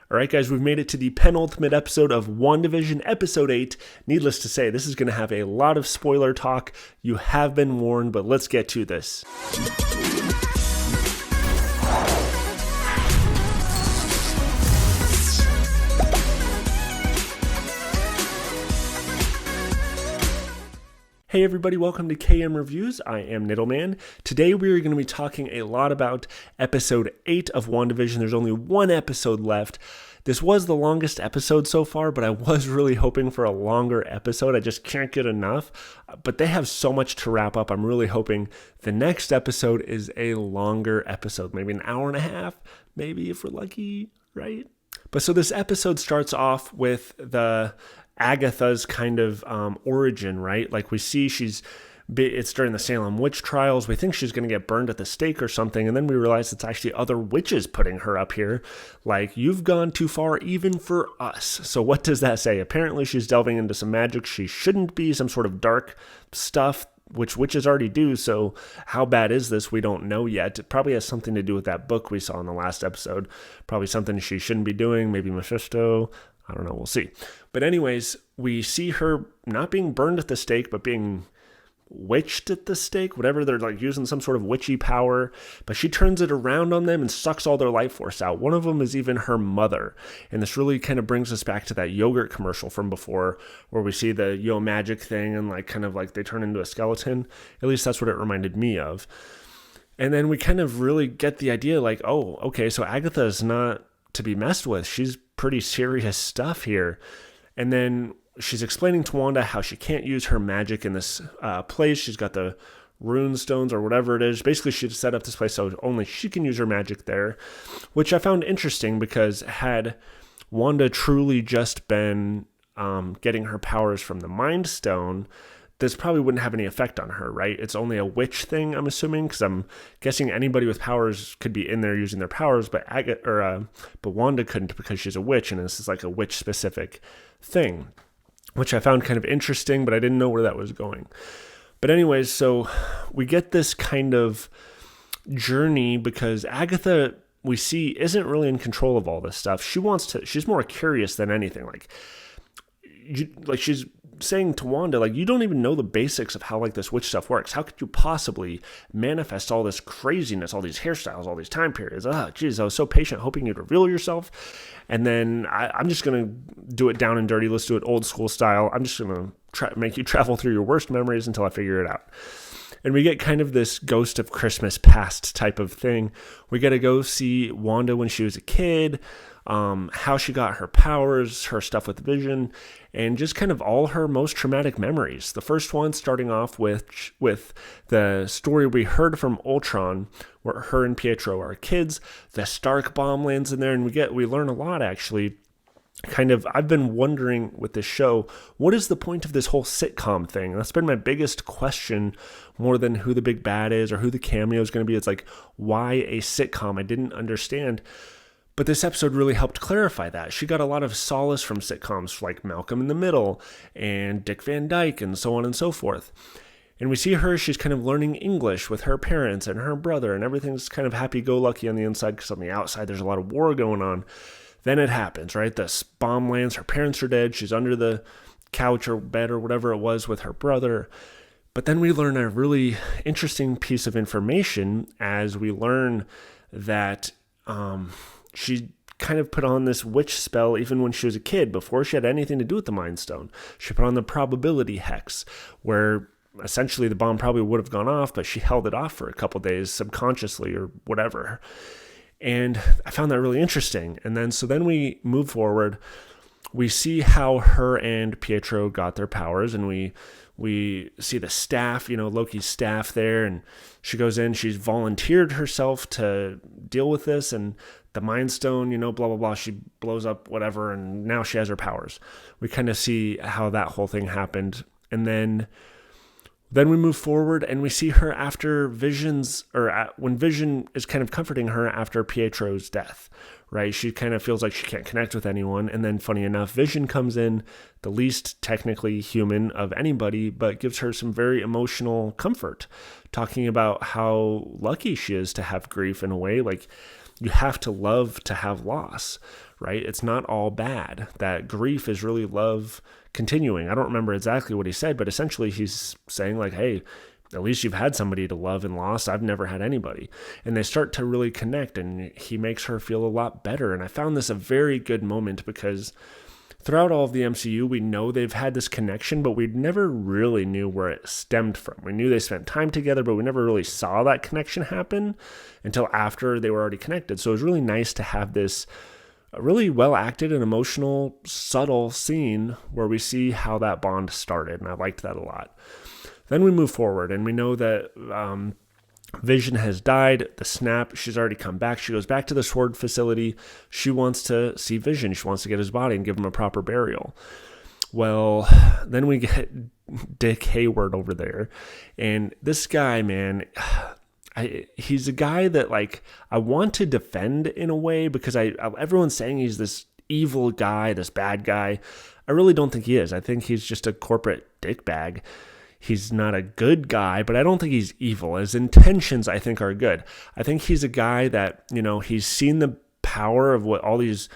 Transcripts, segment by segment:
All right, guys, we've made it to the penultimate episode of WandaVision, episode 8. Needless to say, this is going to have a lot of spoiler talk. You have been warned, but let's get to this. Hey everybody, welcome to KM Reviews. I am Niddleman. Today we are going to be talking a lot about episode 8 of WandaVision. There's only one episode left. This was the longest episode so far, but I was really hoping for a longer episode. I just can't get enough. But they have so much to wrap up. I'm really hoping the next episode is a longer episode, maybe an hour and a half, maybe if we're lucky, right? But so this episode starts off with the Agatha's kind of origin, right? Like we see it's during the Salem witch trials. We think she's going to get burned at the stake or something. And then we realize it's actually other witches putting her up here. Like, you've gone too far even for us. So what does that say? Apparently she's delving into some magic she shouldn't be, some sort of dark stuff, which witches already do. So how bad is this? We don't know yet. It probably has something to do with that book we saw in the last episode. Probably something she shouldn't be doing. Maybe Mephisto. I don't know. We'll see. But anyways, we see her not being burned at the stake, but being witched at the stake, whatever. They're like using some sort of witchy power, but she turns it around on them and sucks all their life force out. One of them is even her mother. And this really kind of brings us back to that yogurt commercial from before where we see the yo magic thing and like kind of like they turn into a skeleton. At least that's what it reminded me of. And then we kind of really get the idea like, oh, okay, so Agatha is not to be messed with. She's pretty serious stuff here. And then she's explaining to Wanda how she can't use her magic in this place. She's got the rune stones or whatever it is. Basically, she set up this place so only she can use her magic there, which I found interesting because had Wanda truly just been getting her powers from the Mind Stone, this probably wouldn't have any effect on her, right? It's only a witch thing, I'm assuming, because I'm guessing anybody with powers could be in there using their powers, but Wanda couldn't because she's a witch, and this is like a witch-specific thing, which I found kind of interesting, but I didn't know where that was going. But anyways, so we get this kind of journey because Agatha, we see, isn't really in control of all this stuff. She's more curious than anything. She's saying to Wanda, like, you don't even know the basics of how like this witch stuff works. How could you possibly manifest all this craziness, all these hairstyles, all these time periods? Geez, I was so patient hoping you'd reveal yourself. And then I'm just going to do it down and dirty. Let's do it old school style. I'm just going to make you travel through your worst memories until I figure it out. And we get kind of this Ghost of Christmas Past type of thing. We get to go see Wanda when she was a kid, how she got her powers, her stuff with Vision, and just kind of all her most traumatic memories. The first one starting off with the story we heard from Ultron, where her and Pietro are kids. The Stark bomb lands in there, and we learn a lot actually. I've been wondering with this show, what is the point of this whole sitcom thing? That's been my biggest question, more than who the big bad is or who the cameo is going to be. It's like, why a sitcom? I didn't understand. But this episode really helped clarify that. She got a lot of solace from sitcoms like Malcolm in the Middle and Dick Van Dyke and so on and so forth. And we see her, she's kind of learning English with her parents and her brother, and everything's kind of happy-go-lucky on the inside because on the outside there's a lot of war going on. Then it happens, right? The bomb lands, her parents are dead, she's under the couch or bed or whatever it was with her brother. But then we learn a really interesting piece of information as we learn that she kind of put on this witch spell even when she was a kid, before she had anything to do with the Mind Stone. She put on the probability hex, where essentially the bomb probably would have gone off, but she held it off for a couple days subconsciously or whatever. And I found that really interesting. And then we move forward. We see how her and Pietro got their powers, and we see the staff, Loki's staff there, and she goes in, she's volunteered herself to deal with this, and the Mind Stone, blah, blah, blah, she blows up whatever, and now she has her powers. We kind of see how that whole thing happened. And then we move forward and we see her after when Vision is kind of comforting her after Pietro's death, right? She kind of feels like she can't connect with anyone. And then funny enough, Vision comes in, the least technically human of anybody, but gives her some very emotional comfort, talking about how lucky she is to have grief in a way. Like, you have to love to have loss, right? It's not all bad. That grief is really love continuing. I don't remember exactly what he said, but essentially he's saying like, hey, at least you've had somebody to love and lost. I've never had anybody. And they start to really connect, and he makes her feel a lot better. And I found this a very good moment because throughout all of the MCU, we know they've had this connection, but we never really knew where it stemmed from. We knew they spent time together, but we never really saw that connection happen until after they were already connected. So it was really nice to have this really well acted and emotional, subtle scene where we see how that bond started. And I liked that a lot. Then we move forward, and we know that Vision has died. The snap, she's already come back. She goes back to the sword facility. She wants to see Vision. She wants to get his body and give him a proper burial. Well, then we get Dick Hayward over there. And this guy, man, he's a guy that like I want to defend in a way because everyone's saying he's this evil guy, this bad guy. I really don't think he is. I think he's just a corporate dickbag. He's not a good guy, but I don't think he's evil. His intentions, I think, are good. I think he's a guy that, you know, he's seen the power of what all these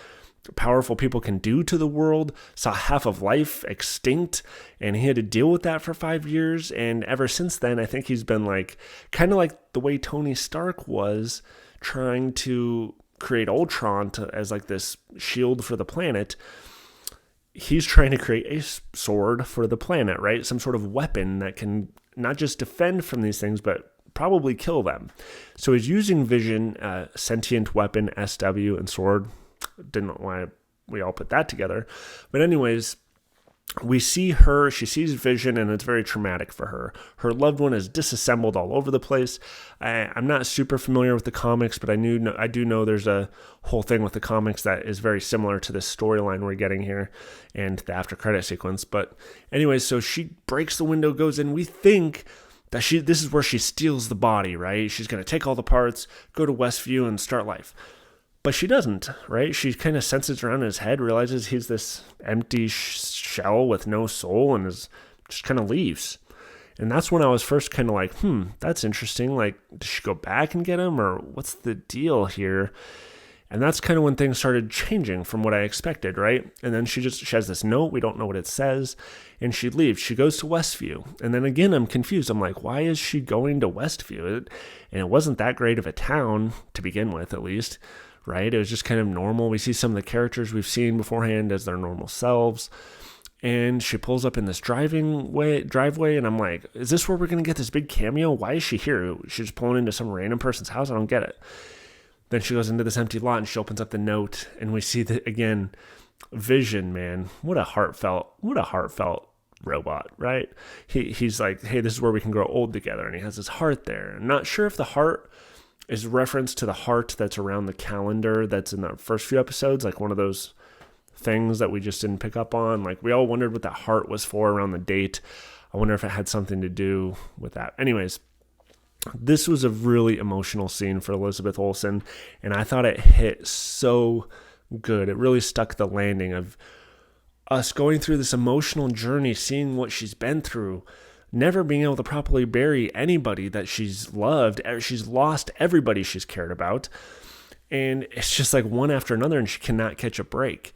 powerful people can do to the world, saw half of life extinct, and he had to deal with that for 5 years. And ever since then, I think he's been like, kind of like the way Tony Stark was trying to create Ultron as like this shield for the planet. He's trying to create a sword for the planet, right? Some sort of weapon that can not just defend from these things, but probably kill them. So he's using Vision, sentient weapon, SW, and sword. Didn't know why we all put that together. But anyways, we see her, she sees Vision, and it's very traumatic for her. Her loved one is disassembled all over the place. I'm not super familiar with the comics, but I do know there's a whole thing with the comics that is very similar to this storyline we're getting here and the after credit sequence. But anyways, so she breaks the window, goes in. We think that this is where she steals the body, right? She's going to take all the parts, go to Westview, and start life. But she doesn't, right? She kind of senses around in his head, realizes he's this empty shell with no soul, and just kind of leaves. And that's when I was first kind of like, that's interesting. Like, does she go back and get him, or what's the deal here? And that's kind of when things started changing from what I expected, right? And then she has this note. We don't know what it says. And she leaves. She goes to Westview. And then again, I'm confused. I'm like, why is she going to Westview? And it wasn't that great of a town to begin with, at least. Right? It was just kind of normal. We see some of the characters we've seen beforehand as their normal selves. And she pulls up in this driveway, and I'm like, is this where we're going to get this big cameo? Why is she here? She's just pulling into some random person's house? I don't get it. Then she goes into this empty lot, and she opens up the note, and we see that, again, Vision, man. What a heartfelt robot, right? He's like, hey, this is where we can grow old together, and he has his heart there. I'm not sure if the heart is reference to the heart that's around the calendar that's in the first few episodes, like one of those things that we just didn't pick up on. Like, we all wondered what that heart was for around the date. I wonder if it had something to do with that. Anyways, this was a really emotional scene for Elizabeth Olsen, and I thought it hit so good. It really stuck the landing of us going through this emotional journey, seeing what she's been through, never being able to properly bury anybody that she's loved. She's lost everybody she's cared about. And it's just like one after another, and she cannot catch a break.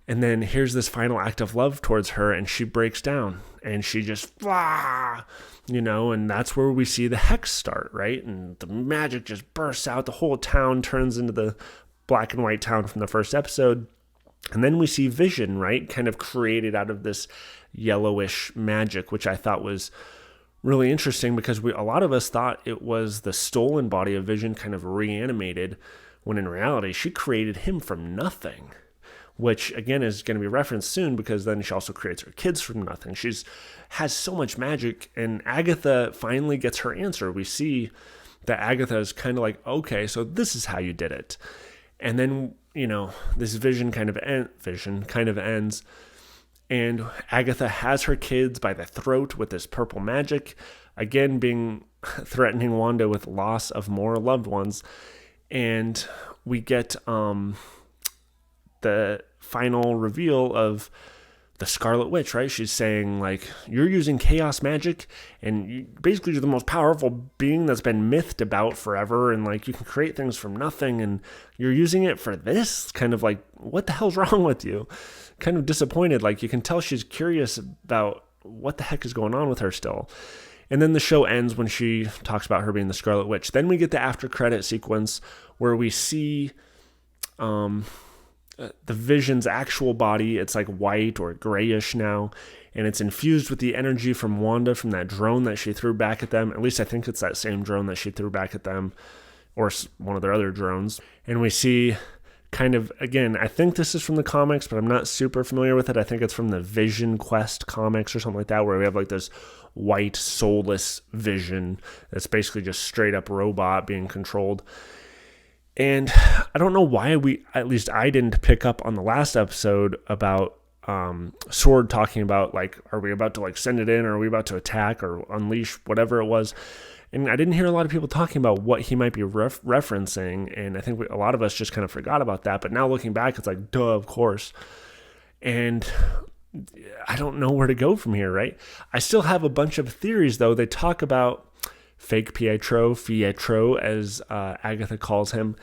And then here's this final act of love towards her, and she breaks down, and she just, and that's where we see the hex start, right? And the magic just bursts out. The whole town turns into the black and white town from the first episode. And then we see Vision, right, kind of created out of this yellowish magic, which I thought was really interesting because a lot of us thought it was the stolen body of Vision kind of reanimated, when in reality she created him from nothing, which again is going to be referenced soon because then she also creates her kids from nothing. Has so much magic, and Agatha finally gets her answer. We see that Agatha is kind of like, okay, so this is how you did it. And then, this vision kind of ends. And Agatha has her kids by the throat with this purple magic, again threatening Wanda with loss of more loved ones. And we get the final reveal of the Scarlet Witch, right? She's saying, like, you're using chaos magic, and basically you're the most powerful being that's been mythed about forever, and, like, you can create things from nothing, and you're using it for this? Kind of like, what the hell's wrong with you? Kind of disappointed. Like, you can tell she's curious about what the heck is going on with her still. And then the show ends when she talks about her being the Scarlet Witch. Then we get the after credit sequence where we see the Vision's actual body. It's like white or grayish now, and it's infused with the energy from Wanda from that drone that she threw back at them. At least I think it's that same drone that she threw back at them, or one of their other drones. And we see kind of, again, I think this is from the comics, but I'm not super familiar with it. I think it's from the Vision Quest comics or something like that, where we have like this white, soulless Vision that's basically just straight up robot being controlled. And I don't know why at least I didn't pick up on the last episode about Sword talking about, like, are we about to like send it in, or are we about to attack or unleash whatever it was? And I didn't hear a lot of people talking about what he might be referencing, and I think a lot of us just kind of forgot about that. But now looking back, it's like, duh, of course. And I don't know where to go from here, right? I still have a bunch of theories, though. They talk about fake Pietro, as Agatha calls him.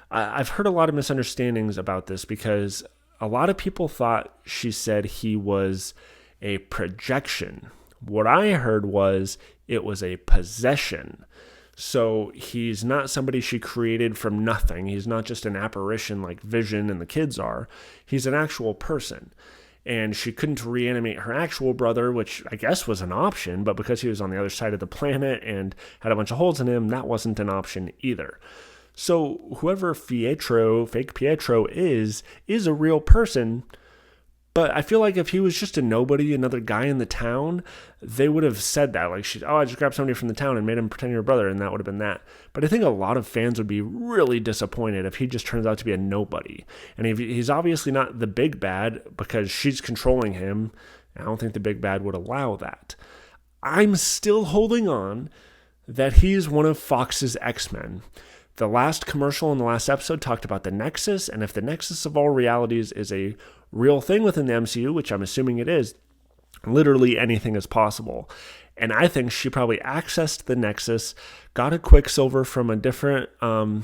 I've heard a lot of misunderstandings about this because a lot of people thought she said he was a projection. What I heard was it was a possession. So he's not somebody she created from nothing. He's not just an apparition like Vision and the kids are. He's an actual person. And she couldn't reanimate her actual brother, which I guess was an option, but because he was on the other side of the planet and had a bunch of holes in him, that wasn't an option either. So whoever fake Pietro is a real person, but I feel like if he was just a nobody, another guy in the town, they would have said that. Like, I just grabbed somebody from the town and made him pretend your brother, and that would have been that. But I think a lot of fans would be really disappointed if he just turns out to be a nobody. And if he's obviously not the big bad because she's controlling him, I don't think the big bad would allow that. I'm still holding on that he's one of Fox's X-Men. The last commercial in the last episode talked about the Nexus, and if the Nexus of all realities is a real thing within the MCU, which I'm assuming it is, literally anything is possible. And I think she probably accessed the Nexus, got a Quicksilver from a different multiverse,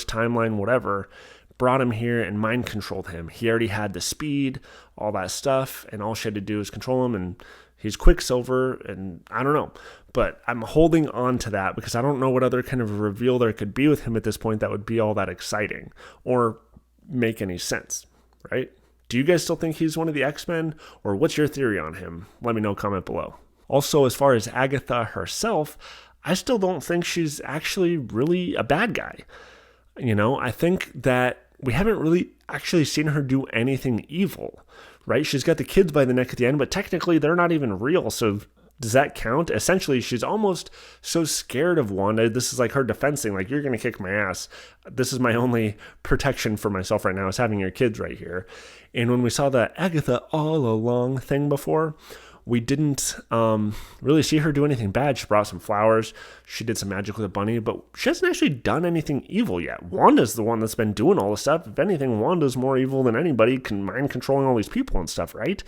timeline, whatever, brought him here and mind controlled him. He already had the speed, all that stuff, and all she had to do is control him, and he's Quicksilver, and I don't know. But I'm holding on to that because I don't know what other kind of reveal there could be with him at this point that would be all that exciting or make any sense, right? Do you guys still think he's one of the X-Men, or what's your theory on him? Let me know, comment below. Also, as far as Agatha herself, I still don't think she's actually really a bad guy. You know, I think that we haven't really actually seen her do anything evil, right? She's got the kids by the neck at the end, but technically they're not even real, so does that count? Essentially, she's almost so scared of Wanda. This is like her defensing, like, you're going to kick my ass. This is my only protection for myself right now, is having your kids right here. And when we saw the Agatha all along thing before, we didn't really see her do anything bad. She brought some flowers. She did some magic with a bunny, but she hasn't actually done anything evil yet. Wanda's the one that's been doing all this stuff. If anything, Wanda's more evil than anybody, mind controlling all these people and stuff, right?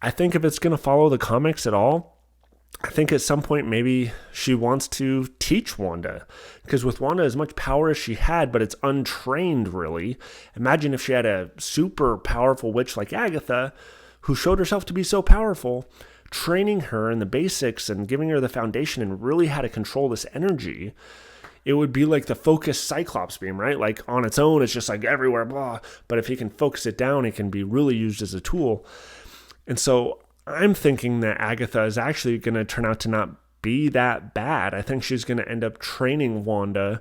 I think if it's going to follow the comics at all, I think at some point maybe she wants to teach Wanda, because with Wanda, as much power as she had, but it's untrained really. Imagine if she had a super powerful witch like Agatha, who showed herself to be so powerful, training her in the basics and giving her the foundation and really how to control this energy. It would be like the focused Cyclops beam, right? Like on its own, it's just like everywhere, blah. But if he can focus it down, it can be really used as a tool. And so I'm thinking that Agatha is actually going to turn out to not be that bad. I think she's going to end up training Wanda,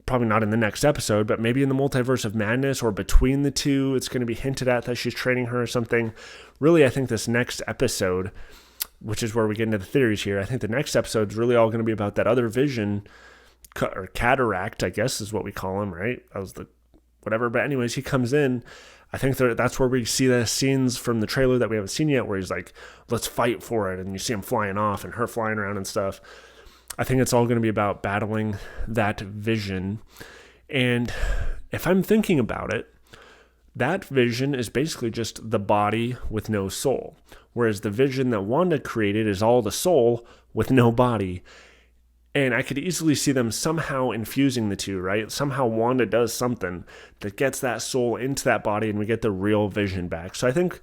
probably not in the next episode, but maybe in the Multiverse of Madness or between the two. It's going to be hinted at that she's training her or something. Really, I think this next episode, which is where we get into the theories here, I think the next episode is really all going to be about that other Vision, or Cataract, I guess is what we call him, right? That was the whatever. But anyways, he comes in. I think that's where we see the scenes from the trailer that we haven't seen yet, where he's like, let's fight for it. And you see him flying off and her flying around and stuff. I think it's all going to be about battling that Vision. And if I'm thinking about it, that Vision is basically just the body with no soul, whereas the Vision that Wanda created is all the soul with no body. And I could easily see them somehow infusing the two, right? Somehow Wanda does something that gets that soul into that body and we get the real Vision back. So I think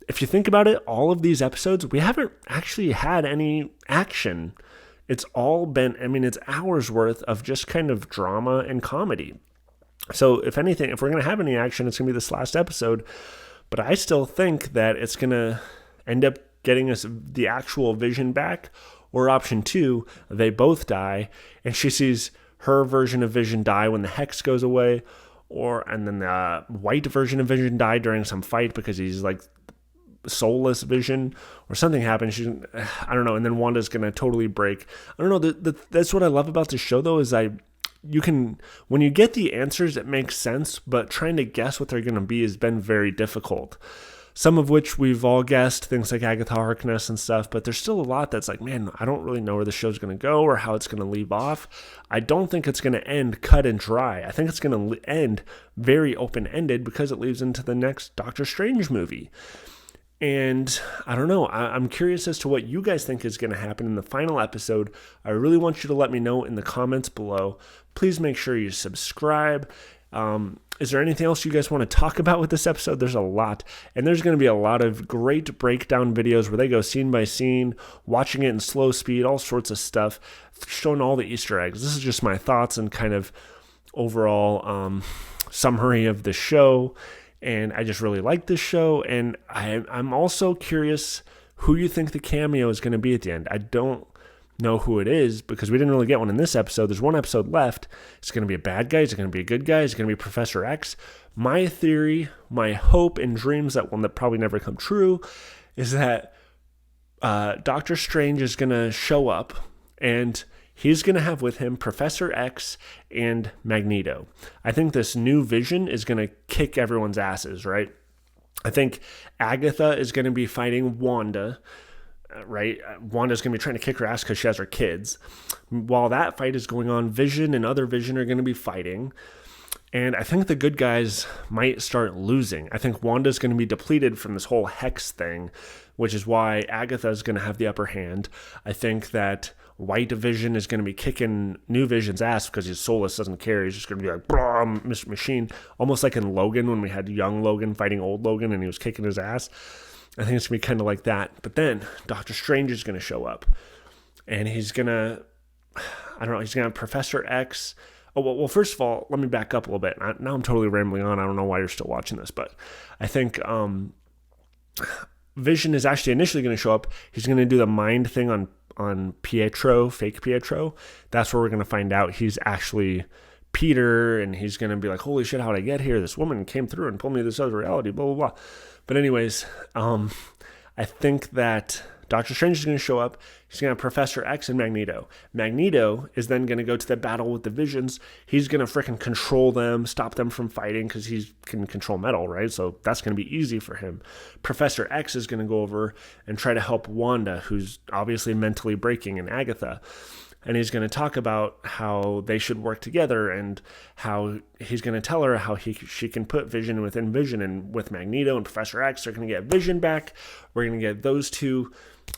if you think about it, all of these episodes, we haven't actually had any action. It's all been, it's hours worth of just kind of drama and comedy. So if anything, if we're going to have any action, it's going to be this last episode. But I still think that it's going to end up getting us the actual Vision back. Or option 2, they both die, and she sees her version of Vision die when the hex goes away, and then the white version of Vision die during some fight because he's like soulless Vision, or something happens. I don't know. And then Wanda's gonna totally break. I don't know. That's what I love about this show, though, is when you get the answers, it makes sense, but trying to guess what they're gonna be has been very difficult. Some of which we've all guessed, things like Agatha Harkness and stuff, but there's still a lot that's like, man, I don't really know where the show's going to go or how it's going to leave off. I don't think it's going to end cut and dry. I think it's going to end very open-ended because it leads into the next Doctor Strange movie. And I don't know. I'm curious as to what you guys think is going to happen in the final episode. I really want you to let me know in the comments below. Please make sure you subscribe. Is there anything else you guys want to talk about with this episode? There's a lot. And there's going to be a lot of great breakdown videos where they go scene by scene, watching it in slow speed, all sorts of stuff, showing all the Easter eggs. This is just my thoughts and kind of overall summary of the show. And I just really like this show. And I'm also curious who you think the cameo is going to be at the end. I don't know who it is because we didn't really get one in this episode. There's one episode left. It's going to be a bad guy. Is it going to be a good guy? Is it going to be Professor X? My theory, my hope and dreams, that one that probably never come true, is that Doctor Strange is going to show up and he's going to have with him Professor X and Magneto. I think this new Vision is going to kick everyone's asses, right? I think Agatha is going to be fighting Wanda, right? Wanda's going to be trying to kick her ass because she has her kids. While that fight is going on, Vision and other Vision are going to be fighting. And I think the good guys might start losing. I think Wanda's going to be depleted from this whole hex thing, which is why Agatha is going to have the upper hand. I think that White Vision is going to be kicking New Vision's ass because he's soulless, doesn't care. He's just going to be like, Mr. Machine. Almost like in Logan when we had young Logan fighting old Logan and he was kicking his ass. I think it's going to be kind of like that. But then Doctor Strange is going to show up. And he's going to, he's going to have Professor X. Oh, well, first of all, let me back up a little bit. Now I'm totally rambling on. I don't know why you're still watching this. But I think Vision is actually initially going to show up. He's going to do the mind thing on Pietro, fake Pietro. That's where we're going to find out he's actually Peter. And he's going to be like, holy shit, how'd I get here? This woman came through and pulled me to this other reality, blah, blah, blah. But anyways, I think that Doctor Strange is going to show up. He's going to have Professor X and Magneto. Magneto is then going to go to the battle with the Visions. He's going to freaking control them, stop them from fighting because he can control metal, right? So that's going to be easy for him. Professor X is going to go over and try to help Wanda, who's obviously mentally breaking, and Agatha. And he's going to talk about how they should work together and how he's going to tell her how she can put Vision within Vision. And with Magneto and Professor X, they're going to get Vision back. We're going to get those two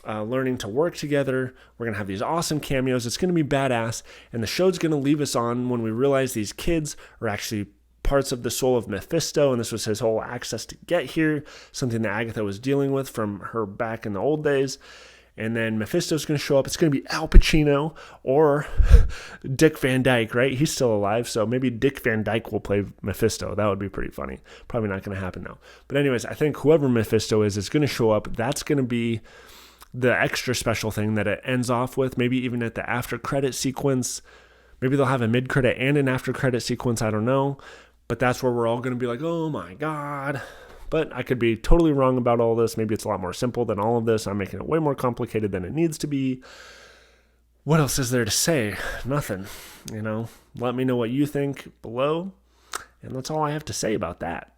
learning to work together. We're going to have these awesome cameos. It's going to be badass. And the show's going to leave us on when we realize these kids are actually parts of the soul of Mephisto. And this was his whole access to get here, something that Agatha was dealing with from her back in the old days. And then Mephisto's going to show up. It's going to be Al Pacino or Dick Van Dyke, right? He's still alive, so maybe Dick Van Dyke will play Mephisto. That would be pretty funny. Probably not going to happen now. But anyways, I think whoever Mephisto is going to show up. That's going to be the extra special thing that it ends off with. Maybe even at the after-credit sequence. Maybe they'll have a mid-credit and an after-credit sequence. I don't know. But that's where we're all going to be like, oh my God. But I could be totally wrong about all this. Maybe it's a lot more simple than all of this. I'm making it way more complicated than it needs to be. What else is there to say? Nothing. Let me know what you think below. And that's all I have to say about that.